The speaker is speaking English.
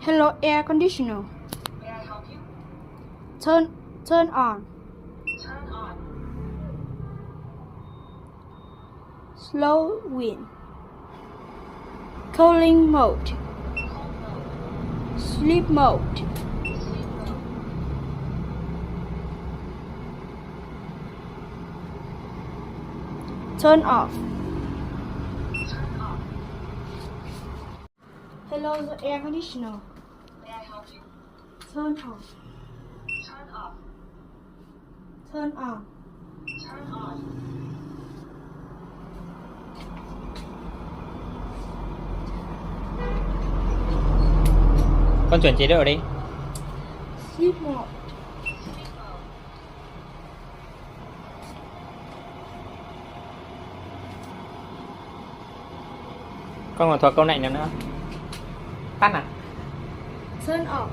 Hello, air conditioner. May I help you? Turn on. Turn on. Slow wind. Cooling mode. Cold mode. Sleep mode. Sleep mode. Turn off. Turn off. Hello, the air conditioner. May I help you? Turn on. Turn off. Turn on. Turn on. Con chuyển chế độ đi. Sleep mode. Sleep mode. Con còn thuộc câu này nữa nữa. Tắt à? Turn off.